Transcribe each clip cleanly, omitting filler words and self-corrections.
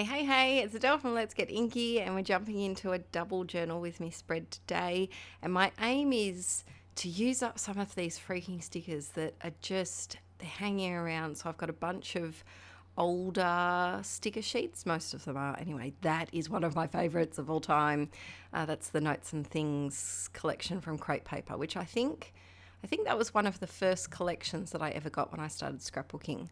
Hey, it's Adele from Let's Get Inkie, and we're jumping into a double journal with me spread today. And my aim is to use up some of these freaking stickers that are they're hanging around. So I've got a bunch of older sticker sheets, most of them are anyway. That is one of my favourites of all time. That's the Notes and Things collection from Crepe Paper, which I think that was one of the first collections that I ever got when I started scrapbooking.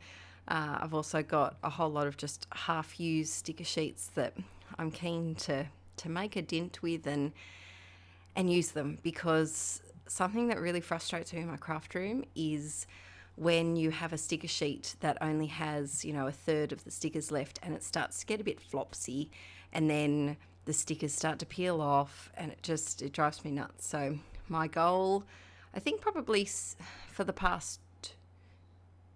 I've also got a whole lot of just half-used sticker sheets that I'm keen to make a dent with and use them, because something that really frustrates me in my craft room is when you have a sticker sheet that only has, a third of the stickers left, and it starts to get a bit flopsy, and then the stickers start to peel off, and it drives me nuts. So my goal, I think probably for the past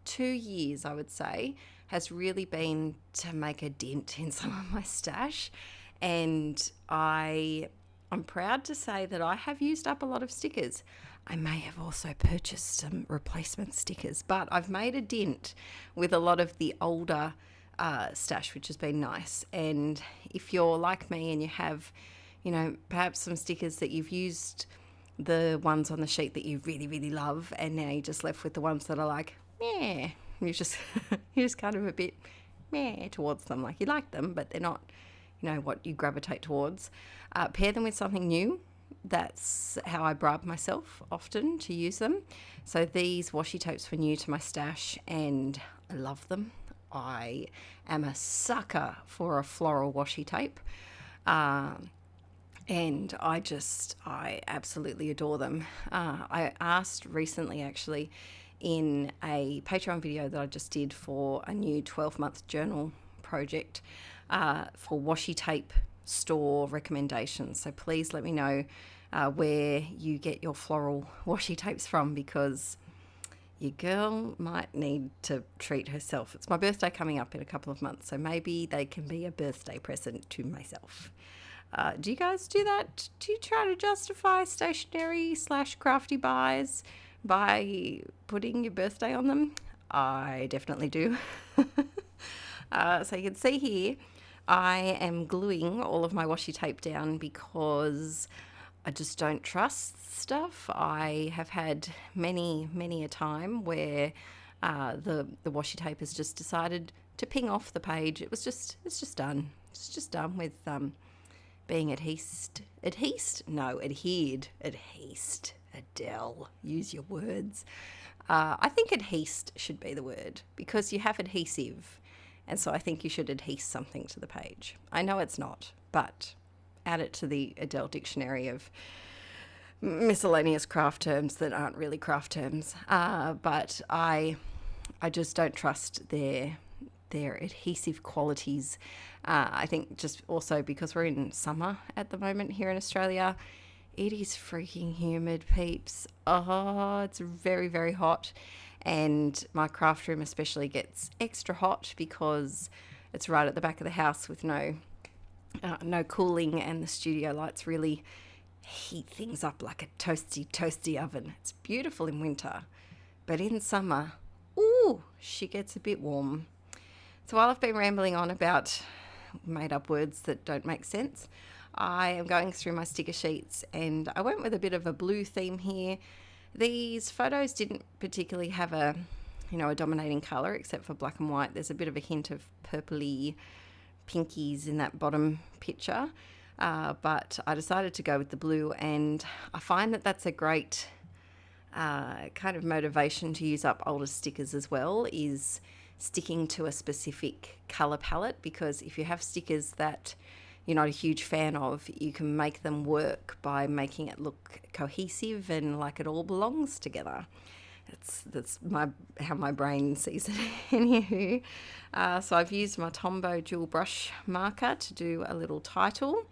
2 years, I would say, has really been to make a dent in some of my stash. And I'm proud to say that I have used up a lot of stickers. I may have also purchased some replacement stickers, but I've made a dent with a lot of the older stash, which has been nice. And if you're like me and you have, perhaps some stickers that you've used, the ones on the sheet that you really, really love, and now you're just left with the ones that are like, yeah, you're just kind of a bit meh towards them. Like, you like them, but they're not, what you gravitate towards. Pair them with something new. That's how I bribe myself often to use them. So these washi tapes were new to my stash, and I love them. I am a sucker for a floral washi tape. And I absolutely adore them. I asked recently, actually, in a Patreon video that I just did for a new 12-month journal project, for washi tape store recommendations. So please let me know where you get your floral washi tapes from, because your girl might need to treat herself. It's my birthday coming up in a couple of months, so maybe they can be a birthday present to myself. Do you guys do that? Do you try to justify stationery/crafty buys by putting your birthday on them? I definitely do. So you can see here, I am gluing all of my washi tape down because I just don't trust stuff. I have had many a time where the washi tape has just decided to ping off the page. It's just done. It's just done with being adhesed. Adele, use your words. I think adhesed should be the word, because you have adhesive, and so I think you should adhese something to the page. I know it's not, but add it to the Adele dictionary of miscellaneous craft terms that aren't really craft terms. But I just don't trust their adhesive qualities. I think just also because we're in summer at the moment here in Australia, it is freaking humid, peeps. Oh, it's very, very hot. And my craft room especially gets extra hot because it's right at the back of the house with no cooling, and the studio lights really heat things up like a toasty oven. It's beautiful in winter, but in summer, ooh, she gets a bit warm. So while I've been rambling on about made up words that don't make sense, I am going through my sticker sheets, and I went with a bit of a blue theme here. These photos didn't particularly have a dominating colour except for black and white. There's a bit of a hint of purpley pinkies in that bottom picture, but I decided to go with the blue, and I find that that's a great kind of motivation to use up older stickers as well, is sticking to a specific colour palette, because if you have stickers that you're not a huge fan of, you can make them work by making it look cohesive and like it all belongs together. That's how my brain sees it. Anywho, so I've used my Tombow dual brush marker to do a little title,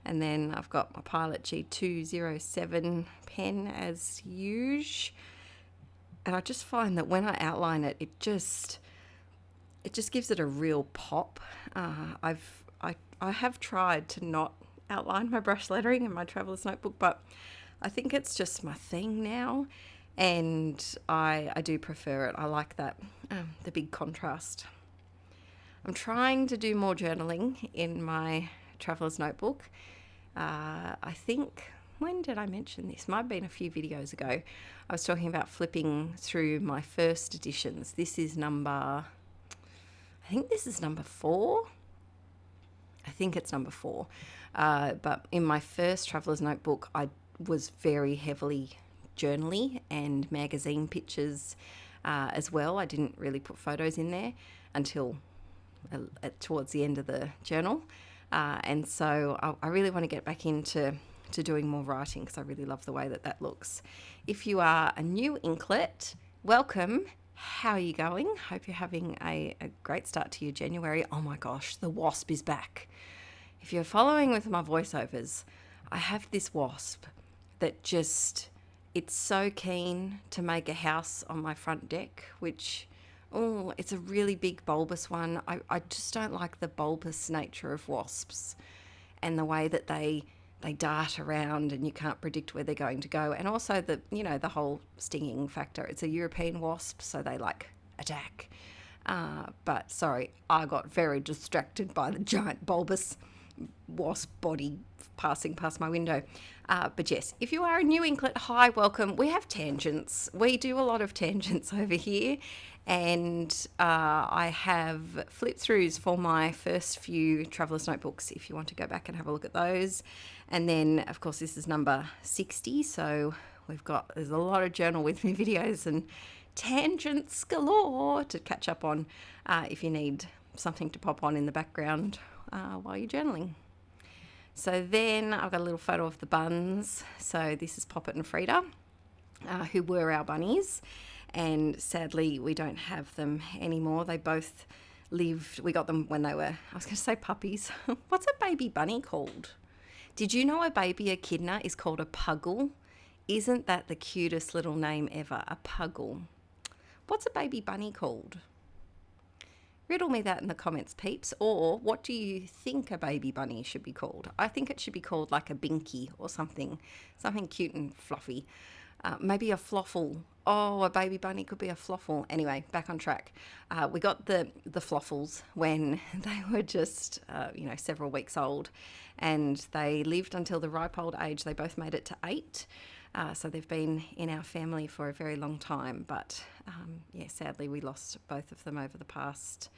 and then I've got my Pilot G207 pen as usual. And I just find that when I outline it, it just gives it a real pop. I have tried to not outline my brush lettering in my traveller's notebook, but I think it's just my thing now, and I do prefer it. I like that, the big contrast. I'm trying to do more journaling in my traveler's notebook. I think, when did I mention this? Might have been a few videos ago. I was talking about flipping through my first editions. I think this is number 4. I think it's number 4. But in my first traveler's notebook, I was very heavily journaly and magazine pictures as well. I didn't really put photos in there until towards the end of the journal. And so I really want to get back into doing more writing because I really love the way that looks. If you are a new inklet, welcome. How are you going? Hope you're having a great start to your January. Oh my gosh, the wasp is back. If you're following with my voiceovers, I have this wasp that it's so keen to make a house on my front deck, which, it's a really big bulbous one. I just don't like the bulbous nature of wasps and the way that they dart around and you can't predict where they're going to go. And also the whole stinging factor. It's a European wasp, so they attack. But sorry, I got very distracted by the giant bulbous wasp body passing past my window. But yes, if you are a new inklet, hi, welcome. We have tangents. We do a lot of tangents over here. And I have flip throughs for my first few traveler's notebooks if you want to go back and have a look at those. And then, of course, this is number 60. So there's a lot of journal with me videos and tangents galore to catch up on if you need something to pop on in the background while you're journaling. So then I've got a little photo of the buns. So this is Poppet and Frida, who were our bunnies. And sadly, we don't have them anymore. They both lived, we got them when they were, I was going to say puppies. What's a baby bunny called? Did you know a baby echidna is called a puggle? Isn't that the cutest little name ever? A puggle. What's a baby bunny called? Riddle me that in the comments, peeps. Or what do you think a baby bunny should be called? I think it should be called like a binky or something cute and fluffy. Maybe a floffle. Oh, a baby bunny could be a floffle. Anyway, back on track. We got the floffles when they were just, several weeks old, and they lived until the ripe old age. They both made it to 8. So they've been in our family for a very long time. But sadly, we lost both of them over the past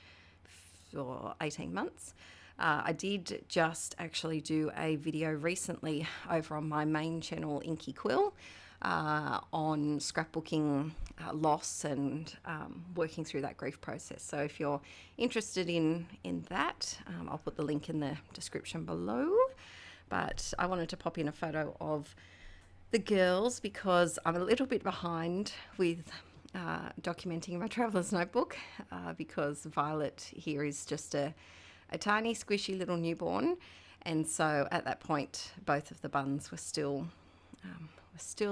18 months. I did just actually do a video recently over on my main channel, Inkie Quill, on scrapbooking loss and working through that grief process. So if you're interested in that, I'll put the link in the description below. But I wanted to pop in a photo of the girls because I'm a little bit behind with documenting my traveler's notebook because Violet here is just a tiny squishy little newborn, and so at that point both of the buns were still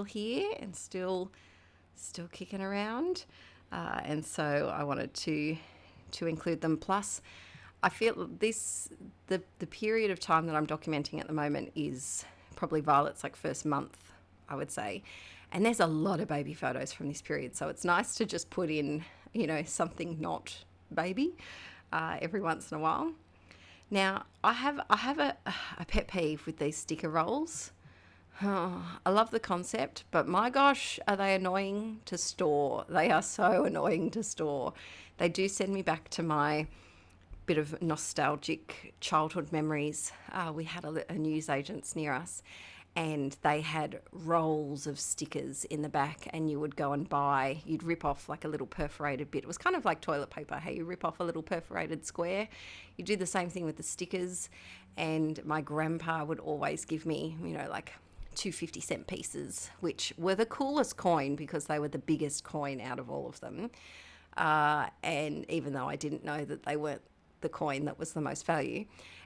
here and still kicking around, and so I wanted to include them. Plus I feel the period of time that I'm documenting at the moment is probably Violet's first month, I would say, and there's a lot of baby photos from this period, so it's nice to just put in something not baby every once in a while. Now I have a pet peeve with these sticker rolls. Oh, I love the concept, but my gosh, are they annoying to store. They are so annoying to store. They do send me back to my bit of nostalgic childhood memories. We had a newsagents near us, and they had rolls of stickers in the back, and you would go and you'd rip off a little perforated bit. It was kind of like toilet paper. Hey, you rip off a little perforated square. You do the same thing with the stickers, and my grandpa would always give me, 2 50-cent pieces, which were the coolest coin because they were the biggest coin out of all of them. And even though I didn't know that they weren't the coin that was the most value.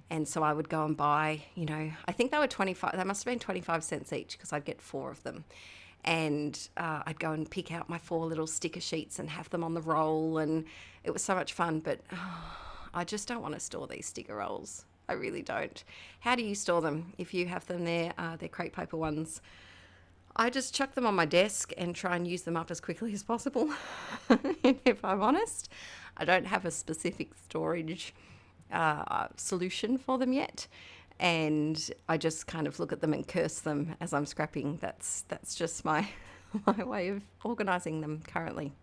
And so I would go and buy, I think they were 25, they must have been 25 cents each because I'd get 4 of them. And I'd go and pick out my 4 little sticker sheets and have them on the roll. And it was so much fun, but I just don't want to store these sticker rolls. I really don't. How do you store them? If you have them there, they're crepe paper ones. I just chuck them on my desk and try and use them up as quickly as possible. If I'm honest, I don't have a specific storage solution for them yet, and I just kind of look at them and curse them as I'm scrapping. That's just my my way of organizing them currently.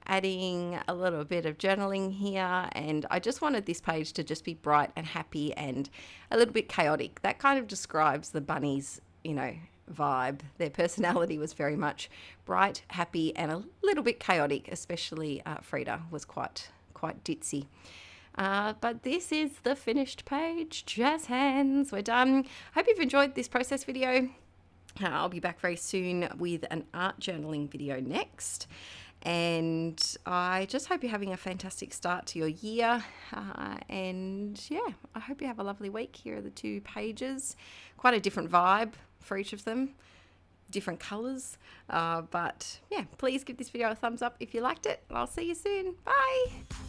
Adding a little bit of journaling here, and I just wanted this page to just be bright and happy and a little bit chaotic. That kind of describes the bunnies, vibe. Their personality was very much bright, happy, and a little bit chaotic, especially Frida was quite ditzy. But this is the finished page. Jazz hands, we're done. Hope you've enjoyed this process video. I'll be back very soon with an art journaling video next. And I just hope you're having a fantastic start to your year. And yeah, I hope you have a lovely week. Here are the 2 pages. Quite a different vibe for each of them. Different colours. But yeah, please give this video a thumbs up if you liked it. I'll see you soon. Bye.